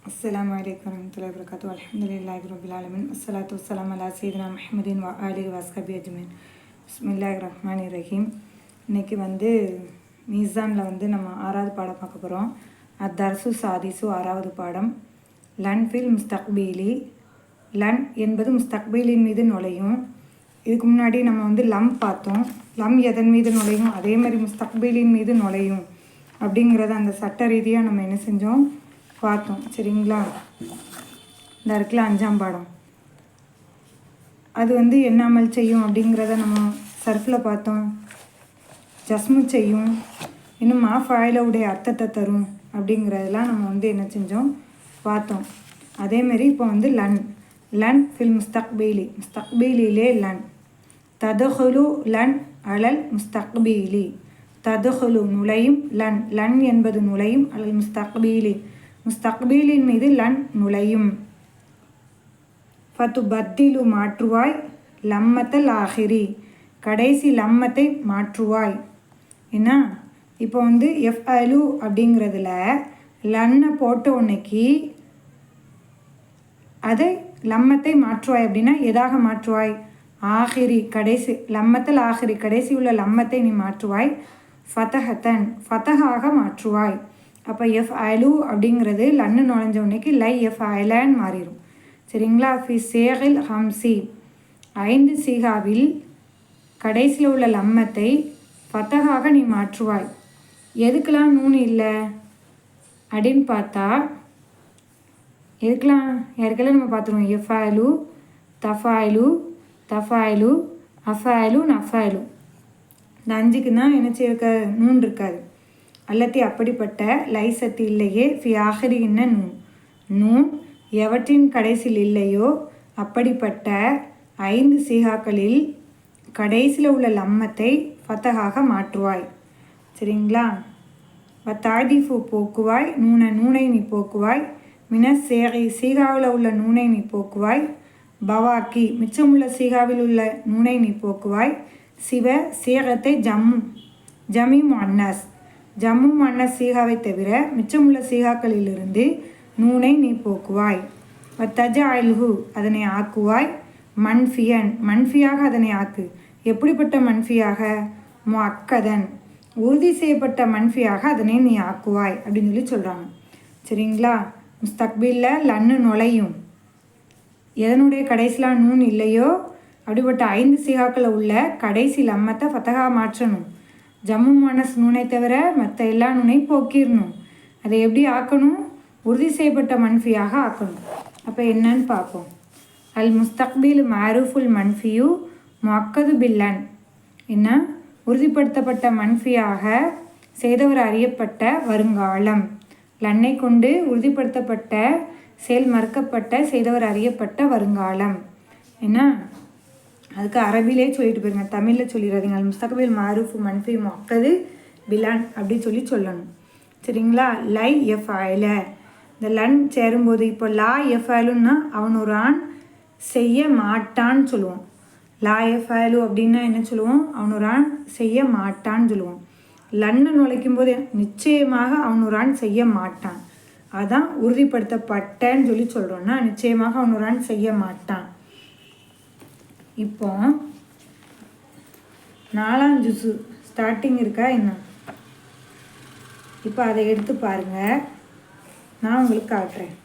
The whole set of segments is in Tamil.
அஸ்ஸலாமு அலைக்கும் வரஹ்மத்துல்லாஹி வபரகாத்துஹு. அல்ஹம்துலில்லாஹி ரப்பில் ஆலமீன். வஸ்ஸலாத்து வஸ்ஸலாமு அலா சய்யிதினா முஹம்மதின் வ ஆலிஹி வஸ்ஹபிஹி அஜ்மஈன். பிஸ்மில்லாஹிர் ரஹ்மானிர் ரஹீம். இன்றைக்கி மீசானில் நம்ம 6வது பாடம் பார்க்க போகிறோம். அத்தர்சு சாதிசு 6வது பாடம். லன் ஃபில் முஸ்தக்பீலி. லன் என்பது முஸ்தக்பீலின் மீது நுழையும். இதுக்கு முன்னாடி நம்ம லம் பார்த்தோம். லம் எதன் மீது நுழையும், அதே மாதிரி முஸ்தக்பீலின் மீது நுழையும் அப்படிங்கிறத அந்த சட்ட ரீதியாக நம்ம என்ன செஞ்சோம் பார்த்தோம். சரிங்களா? இந்த இருக்குல்ல 5ஆம் பாடம், அது என்ன அமல் செய்யும் அப்படிங்கிறத நம்ம சர்ஃபில் பார்த்தோம். ஜஸ்மு செய்யும், இன்னும் மாஃபாயிலவுடைய அர்த்தத்தை தரும் அப்படிங்கிறதெல்லாம் நம்ம என்ன செஞ்சோம் பார்த்தோம். அதேமாரி இப்போ லன் லன் ஃபில் முஸ்தக்பீலி, முஸ்தக்பீலிலே லன். ததுஹுலு லன் அலல் முஸ்தக்பீலி. ததுஹுலு நுழையும், லன் லன் என்பது நுழையும், அலல் முஸ்தக்பீலி முஸ்தக்பீலின் மீது லன் நுழையும். ஃபத்து பத்திலு மாற்றுவாய், லம்மத்தல் ஆஹிரி கடைசி லம்மத்தை மாற்றுவாய். என்ன இப்போ எஃப் அலு அப்படிங்கிறதுல லன்னை போட்ட உன்னைக்கு அதை லம்மத்தை மாற்றுவாய் அப்படின்னா எதாக மாற்றுவாய்? ஆஹிரி கடைசி, லம்மத்தல் ஆஹிரி கடைசி உள்ள லம்மத்தை நீ மாற்றுவாய். ஃபதஹத்தன் ஃபதஹாக மாற்றுவாய். அப்போ எஃப் அலு அப்படிங்கிறது லன்னு நுழைஞ்ச உன்னைக்கு லை எஃப் அலன்னு மாறிடும். சரிங்களா? ஃபி சேகில் ஹம்சி 5 சீகாவில் கடைசியில் உள்ள லம்மத்தை ஃபதஹாக நீ மாற்றுவாய். எதுக்கெல்லாம் நூன் இல்லை அப்படின்னு பார்த்தா, எதுக்கெல்லாம் யாருக்கெல்லாம் நம்ம பார்த்துருவோம். எஃபாயலு, தஃபாயலு, தஃபாயலு, அஃபாயலு, நஃபாயலு. இந்த 5க்கு தான் என்ன செய்யிருக்க நூன் இருக்காது. அல்லத்தி அப்படிப்பட்ட லைசத்து இல்லையே ஃபி ஆஹிரி என்ன நூன். நூன் எவற்றின் கடைசியில் இல்லையோ அப்படிப்பட்ட 5 சீகாக்களில் கடைசியில் உள்ள லம்மத்தை ஃபத்தஹாக மாற்றுவாய். சரிங்களா? தாதிஃபு போக்குவாய், நூனை நீ போக்குவாய். மின சேகை சீகாவில் உள்ள நூனை நீ போக்குவாய். பவாக்கி மிச்சமுள்ள சீகாவில் உள்ள நூனை நீ போக்குவாய். சிவ சீகத்தை ஜமி முன்னஸ் ஜம்மு முன்னஸ் சீகாவை தவிர மிச்சமுள்ள சீகாக்களிலிருந்து நூனை நீ போக்குவாய். தஜஅல்ஹு அதனை ஆக்குவாய். மன்ஃபியன் மன்ஃபியாக அதனை ஆக்கு. எப்படிப்பட்ட மன்ஃபியாக? முஅக்கதன் உறுதி செய்யப்பட்ட மன்ஃபியாக அதனை நீ ஆக்குவாய் அப்படின்னு சொல்கிறாங்க. சரிங்களா? முஸ்தக்பீலில் லன்னு நுழையும், எதனுடைய கடைசியில் நூன் இல்லையோ அப்படிப்பட்ட 5 சீகாக்களில் உள்ள கடைசி லம்மத்தை ஃபத்தஹா மாற்றணும். ஜம்மு மனஸ் நூனை தவிர மற்ற எல்லா நூனையும் போக்கிடணும். அதை எப்படி ஆக்கணும்? உறுதி செய்யப்பட்ட மன்ஃபியாக ஆக்கணும். அப்போ என்னன்னு பார்ப்போம். அல் முஸ்தக்பீல் மாரூஃபுல் மன்ஃபியு முஅக்கது பில்லன். என்ன? உறுதிப்படுத்தப்பட்ட மன்ஃபியாக செய்தவர் அறியப்பட்ட வருங்காலம். லன்னை கொண்டு உறுதிப்படுத்தப்பட்ட செயல் மறுக்கப்பட்ட செய்தவர் அறியப்பட்ட வருங்காலம். என்ன? அதுக்கு அரபிலே சொல்லிட்டு போயிருங்க, தமிழில் சொல்லிடுறதுங்க. அல் முஸ்தக்பீல் மாரூஃபு மன்ஃபி முஅக்கது பிலான் அப்படி சொல்லணும். சரிங்களா? லை எஃப் ஆயில இந்த லன் சேரும்போது இப்போ லா எஃப் ஆயிலுன்னா அவன் ஒரு ஆண் செய்ய மாட்டான்னு சொல்லுவோம். லா எஃப் ஆயிலு அப்படின்னா என்ன சொல்லுவோம்? அவன் ஒரு ஆண் செய்ய மாட்டான்னு சொல்லுவோம். லன்னு நுழைக்கும் போது நிச்சயமாக அவன் ஒரு ஆண் செய்ய மாட்டான். அதான் உறுதிப்படுத்தப்பட்டன்னு சொல்கிறோன்னா நிச்சயமாக அவன் ஒரு ஆண் செய்ய மாட்டான். இப்போ 4ஆம் ஜுஸு ஸ்டார்டிங் இருக்கா என்ன? இப்போ அதை எடுத்து பாருங்கள், நான் உங்களுக்கு காட்டுறேன்.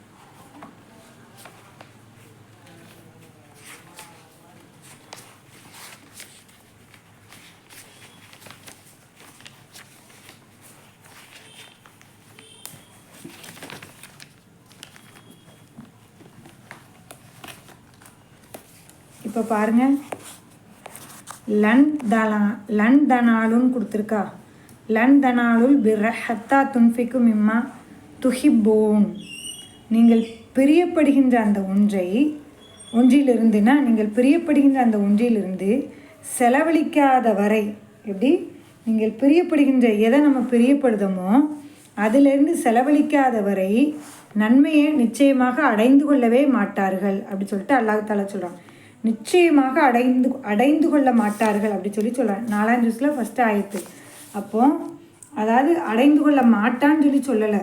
இப்போ பாருங்கள், லன் தனாலுன்னு கொடுத்துருக்கா. லன் தனாலுல் பிர்ர ஹத்தா துன்ஃபிக்கு மிம்மா துஹிப்போன். நீங்கள் பிரியப்படுகின்ற அந்த ஒன்றிலிருந்துனா நீங்கள் பிரியப்படுகின்ற அந்த ஒன்றிலிருந்து செலவழிக்காத வரை. எப்படி? நீங்கள் பிரியப்படுகின்ற எதை நம்ம பிரியப்படுதமோ அதிலிருந்து செலவழிக்காத வரை நன்மையை நிச்சயமாக அடைந்து கொள்ளவே மாட்டார்கள் அப்படி சொல்லிட்டு அல்லாஹ் தஆலா சொல்கிறான். நிச்சயமாக அடைந்து கொள்ள மாட்டார்கள் அப்படி சொல்கிறான். 4ஆம் ஜுஸில் ஃபஸ்ட்டு ஆயத்து. அப்போது அதாவது அடைந்து கொள்ள மாட்டான்னு சொல்லலை,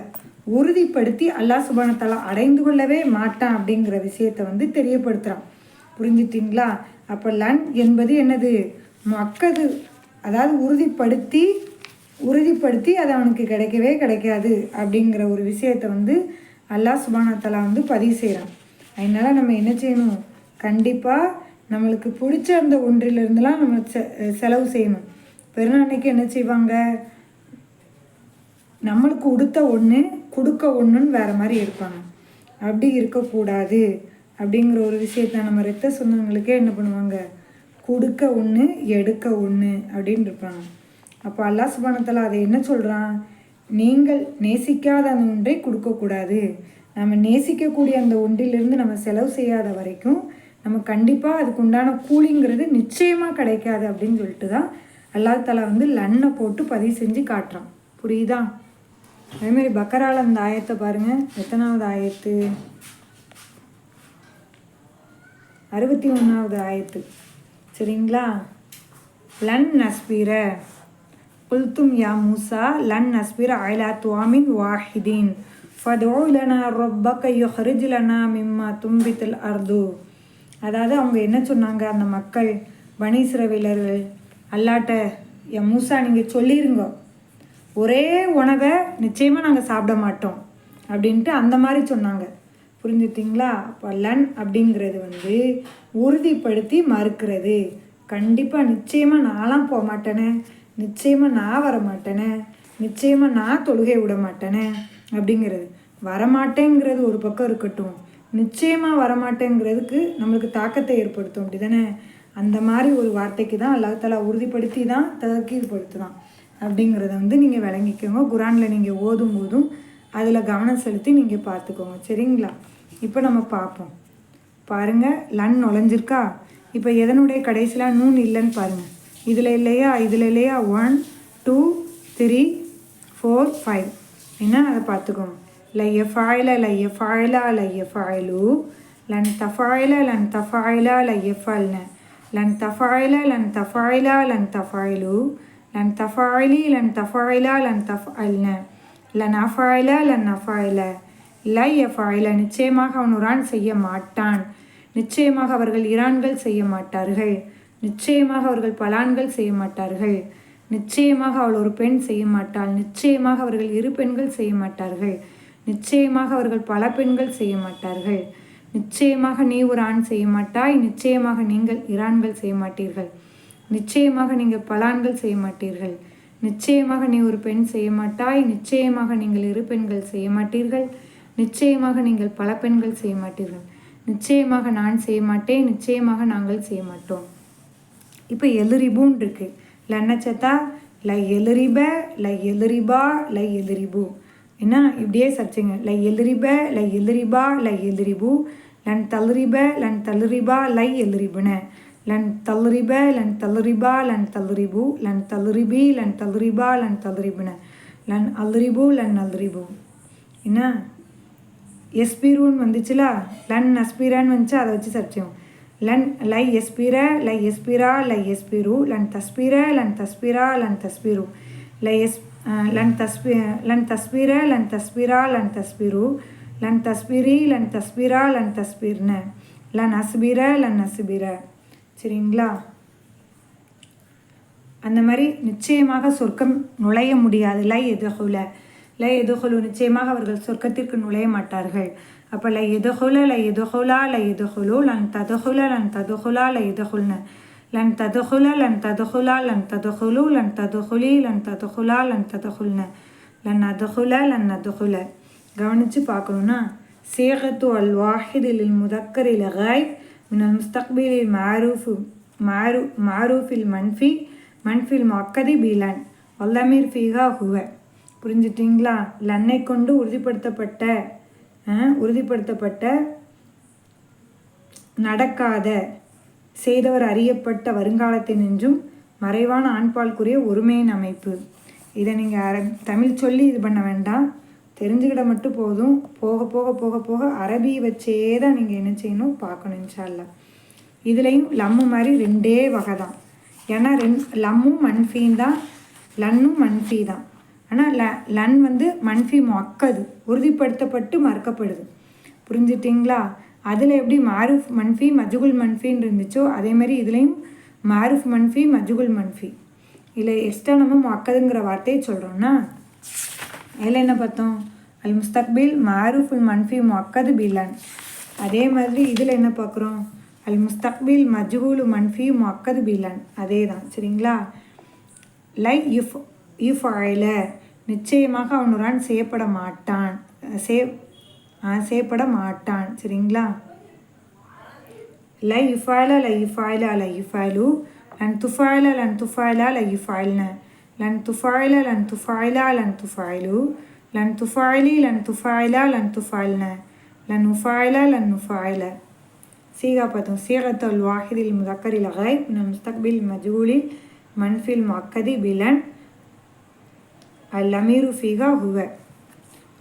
உறுதிப்படுத்தி அல்லாஹ் சுப்ஹானஹு வ தஆலா அடைந்து கொள்ளவே மாட்டான் அப்படிங்கிற விஷயத்தை வந்து தெரியப்படுத்துகிறான். புரிஞ்சுட்டிங்களா? அப்போ லன் என்பது என்னது? மக்கது, அதாவது உறுதிப்படுத்தி அது அவனுக்கு கிடைக்கவே கிடைக்காது அப்படிங்கிற ஒரு விஷயத்தை வந்து அல்லாஹ் சுப்ஹானஹு வ தஆலா வந்து பதிவு செய்கிறான். அதனால் நம்ம என்ன செய்யணும்? கண்டிப்பாக நம்மளுக்கு பிடிச்ச அந்த ஒன்றிலிருந்துலாம் நம்ம செலவு செய்யணும். பெருநாளைக்கு என்ன செய்வாங்க? நம்மளுக்கு உடுத்த ஒன்று கொடுக்க ஒன்றுன்னு வேறு மாதிரி இருப்பாங்க. அப்படி இருக்கக்கூடாது அப்படிங்கிற ஒரு விஷயத்த நம்ம ரத்த சொந்தங்களுக்கே என்ன பண்ணுவாங்க? கொடுக்க ஒன்று எடுக்க ஒன்று அப்படின்னு இருப்பாங்க. அப்போ அல்லாஹ் சுப்ஹானஹு வ தஆலா அதை என்ன சொல்கிறான்? நீங்கள் நேசிக்காத அந்த ஒன்றை கொடுக்கக்கூடாது. நம்ம நேசிக்கக்கூடிய அந்த ஒன்றிலிருந்து நம்ம செலவு செய்யாத வரைக்கும் நம்ம கண்டிப்பாக அதுக்கு உண்டான கூலிங்கிறது நிச்சயமாக கிடைக்காது அப்படின்னு சொல்லிட்டு தான் அல்லாஹ் தஆலா வந்து லன்னை போட்டு பதிவு செஞ்சு காட்டுறான். புரியுதா? அதேமாதிரி பக்கரால அந்த ஆயத்தை பாருங்கள். எத்தனாவது ஆயத்து? 61வது ஆயத்து. சரிங்களா? லன் நஸ்பிர குல்தும் யா மூசா லன் நஸ்பிர அலா துவாமின் வாஹிதீன் ஃபதுஉ லனா ரப்பக யுஹ்ரிஜ் லனா மிம்மா தும்பித்துல் அர்து. அதாவது அவங்க என்ன சொன்னாங்க? அந்த மக்கள், பனி இஸ்ரவேலர்கள், அல்லாட்ட, யா மூசா நீங்கள் சொல்லிடுங்க, ஒரே உணவை நிச்சயமாக நாங்கள் சாப்பிட மாட்டோம் அப்படின்ட்டு அந்த மாதிரி சொன்னாங்க. புரிஞ்சுட்டிங்களா? அப்போ லன் அப்படிங்கிறது வந்து உறுதிப்படுத்தி மறுக்கிறது. கண்டிப்பாக நிச்சயமாக நான்லாம் போக மாட்டேனே, நிச்சயமாக நான் வர மாட்டேனே, நிச்சயமாக நான் தொழுகை விட மாட்டேனே அப்படிங்கிறது. வரமாட்டேங்கிறது ஒரு பக்கம் இருக்கட்டும், நிச்சயமாக வரமாட்டேங்கிறதுக்கு நம்மளுக்கு தாக்கத்தை ஏற்படுத்தும். அப்படி தானே? அந்த மாதிரி ஒரு வார்த்தைக்கு தான் அல்லாஹ் தஆலா உறுதிப்படுத்தி தான் தக்கீர்படுத்துதான் அப்படிங்கிறத வந்து நீங்கள் விளங்கிக்கோங்க. குரானில் நீங்கள் ஓதும் போதும் அதில் கவனம் செலுத்தி நீங்கள் பார்த்துக்கோங்க. சரிங்களா? இப்போ நம்ம பார்ப்போம். பாருங்கள், லன் நுழைஞ்சிருக்கா? இப்போ எதனுடைய கடைசியில் நூன் இல்லைன்னு பாருங்கள். இதில் இல்லையா? 1 2 3 4 5 என்ன? அதை பார்த்துக்கோங்க. லையஃபாயில லையஃபாயிலா லையஃபாயிலு லன் தஃபாயில லன் தஃபாயிலா லையஃபாயில்ன லன் தஃபாயில லன் தஃபாயிலா லன் தஃபாயிலு லன் தஃபாயிலி லன் தஃபாயிலா லன் தஃபாயில்ன லன் அஃபாயில லன் அஃபாயில லையஃபாயில. நிச்சயமாக அவன் உரான் செய்ய மாட்டான், நிச்சயமாக அவர்கள் இரான்கள் செய்ய மாட்டார்கள், நிச்சயமாக அவர்கள் பலான்கள் செய்ய மாட்டார்கள், நிச்சயமாக அவள் ஒரு பெண் செய்ய மாட்டாள், நிச்சயமாக அவர்கள் இரு பெண்கள் செய்ய மாட்டார்கள், நிச்சயமாக அவர்கள் பல பெண்கள் செய்ய மாட்டார்கள், நிச்சயமாக நீ ஒரு ஆண் செய்ய மாட்டாய், நிச்சயமாக நீங்கள் இரான்கள் செய்ய மாட்டீர்கள், நிச்சயமாக நீங்கள் பலான்கள் செய்ய மாட்டீர்கள், நிச்சயமாக நீ ஒரு பெண் செய்ய மாட்டாய், நிச்சயமாக நீங்கள் இரு பெண்கள் செய்ய மாட்டீர்கள், நிச்சயமாக நீங்கள் பல பெண்கள் செய்ய மாட்டீர்கள், நிச்சயமாக நான் செய்ய மாட்டேன், நிச்சயமாக நாங்கள் செய்ய மாட்டோம். இப்போ எலுரிபூன் இருக்கு. லன்னச்சத்தா லை எலுரிப லை எலுரிபா லை எலுரிபு. என்ன? இப்படியே சர்ச்சுங்க. லை எலுரிப லை எலுரிபா லை எலுரிபு லன் தலுரிப லன் தலுரிபா லை எலுரிபுன லன் தலுரிப லன் தலுரிபா லன் தலுரிபு லன் தலுரிபி லன் தலுரிபா லன் தலுரிபுன லன் அலுரிபு லன் அலுரிபு. என்ன? எஸ்பிரூன்னு வந்துச்சுல, லன் அஸ்பிரான்னு வந்துச்சு, அதை வச்சு சர்ச்சோம். லன் லை எஸ்பிர லை எஸ்பிரா லை எஸ்பிரு லன் தஸ்பிர லன் தஸ்பிரா லன் தஸ்பிரு லை லன் தஸ்பிர லன் தஸ்பிரா லன் தஸ்பிரு லன் தஸ்பிரி லன் தஸ்பிரா லன் தஸ்பிர்ன லன் அஸ்பிர லன் அஸ்பிர. சரிங்களா? அந்த மாதிரி நிச்சயமாக சொர்க்கம் நுழைய முடியாது. லை எதுகுல நிச்சயமாக அவர்கள் சொர்க்கத்திற்கு நுழைய மாட்டார்கள். அப்போ லை எதுகுல லை எதுகுலா லை எதுகுலு லன் ததுகுல லன் ததுகுலா லை எதுகுல்ன லன் ததுகுல லன் ததுகுலா லன் ததுகுலு லன் ததுகுலி லன் ததுகுலா லன் ததுகுல்ன லன் அதுகுல லன் அதுகுல. கவனித்து பார்க்கணுன்னா, சீகத்து அல் வாஹிதில் முதக்கரில் காய்ப் மினல் முஸ்தக்பிலில் மாரூஃபில் மன்ஃபில் மக்கதி பீலன் வல்லமீர் ஃபீகா ஹுவ. புரிஞ்சிட்டிங்களா? லன்னை கொண்டு உறுதிப்படுத்தப்பட்ட நடக்காத செய்தவர் அறியப்பட்ட வருங்காலத்தை நின்றும் மறைவான ஆண்பால்குரிய ஒருமையின் அமைப்பு. இதை நீங்கள் தமிழ் சொல்லி இது பண்ண வேண்டாம், தெரிஞ்சுக்கிட மட்டும் போதும். போக போக போக போக அரபி வச்சே தான் நீங்கள் என்ன செய்யணும், பார்க்கணும். இன்ஷா அல்லாஹ். இதுலேயும் லம்மு மாதிரி 2 வகை தான். ஏன்னா லம்மும் மன்ஃபீன் தான், லன்னும் மன்ஃபி தான். ஆனால் லன் வந்து மன்ஃபி முஅக்கது, உறுதிப்படுத்தப்பட்டு மறுக்கப்படுது. புரிஞ்சுட்டிங்களா? அதில் எப்படி மாரூஃப் மன்ஃபி மஜ்ஹூல் மன்ஃபின்னு இருந்துச்சோ அதே மாதிரி இதுலேயும் மாரூஃப் மன்ஃபி மஜ்ஹூல் மன்ஃபி. இதில் எக்ஸ்ட்ரா நம்ம முஅக்கதுங்கிற வார்த்தையை சொல்கிறோம்னா அதில் என்ன பார்த்தோம்? அல் முஸ்தக்பில் மாரூஃபுல் மன்ஃபி முஅக்கது பிலன். அதே மாதிரி இதில் என்ன பார்க்குறோம்? அல் முஸ்தக்பில் மஜ்ஹூலு மன்ஃபி முஅக்கது பிலன். அதே தான். சரிங்களா? லை இஃப் ஆயில, நிச்சயமாக அவன் ஒரு ஆண் செய்யப்பட மாட்டான், செய்யப்பட மாட்டான். சரிங்களா? லை இஃபாயில லை இஃபாயில லை இஃபாயிலு, லன் துஃபாயில லன் துஃபாயிலா லை இஃபாயில்ன, லன் துஃபாயில லன் துஃபாயிலா லன் துஃபாயிலு, லன் துஃபாயிலி லன் துஃபாயிலா லன் துஃபாயில்ன, லன் உஃபாயில லன் உஃபாயில. சீகா பார்த்தோம். சீகத்துல் வாஹிதில் முதக்கரில் கைப் மினல் முஸ்தக்பில் மஜ்ஹூலில் மன்ஃபில் முஅக்கதி பிலன். லமீரு ஃபீகா ஹுவ.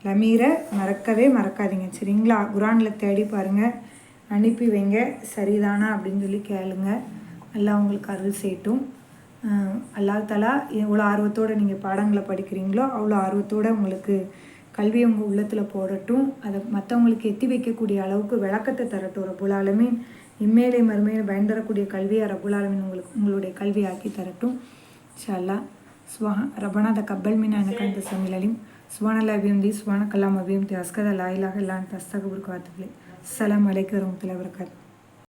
லமீரை மறக்கவே மறக்காதீங்க. சரிங்களா? குரானில் தேடி பாருங்கள், அனுப்பி வைங்க. சரிதானா அப்படின்னு சொல்லி கேளுங்க. அல்லாஹ் உங்களுக்கு அருள் செய்யட்டும். அல்லாஹ் தஆலா எவ்வளோ ஆர்வத்தோடு நீங்கள் பாடங்களை படிக்கிறீங்களோ அவ்வளோ ஆர்வத்தோடு உங்களுக்கு கல்வியை உங்கள் உள்ளத்தில் போடட்டும். அதை மற்றவங்களுக்கு எத்தி வைக்கக்கூடிய அளவுக்கு விளக்கத்தை தரட்டும் ரப்புல் ஆலமீன். இம்மேலை மறுமையில் பயன் தரக்கூடிய கல்வியை ரப்புல் ஆலமீன் உங்களுடைய கல்வியாக்கி தரட்டும் இன்ஷா அல்லாஹ். ரப்பனா தகப்பல் மின்னா இன்னக அன்த ஸமீஉல் அலீம். சுப்ஹானல்லாஹி வ பிஹம்திஹி சுப்ஹானக்கல்லாஹும்ம வ பிஹம்திஹி அஸ்ஹது அல்லா இலாஹா இல்லா அன்த அஸ்தக்ஃபிருக வ அத்தூபு இலைக். அஸ்ஸலாமு அலைக்கும் வரஹ்மத்துல்லாஹி வ பரகாத்துஹு.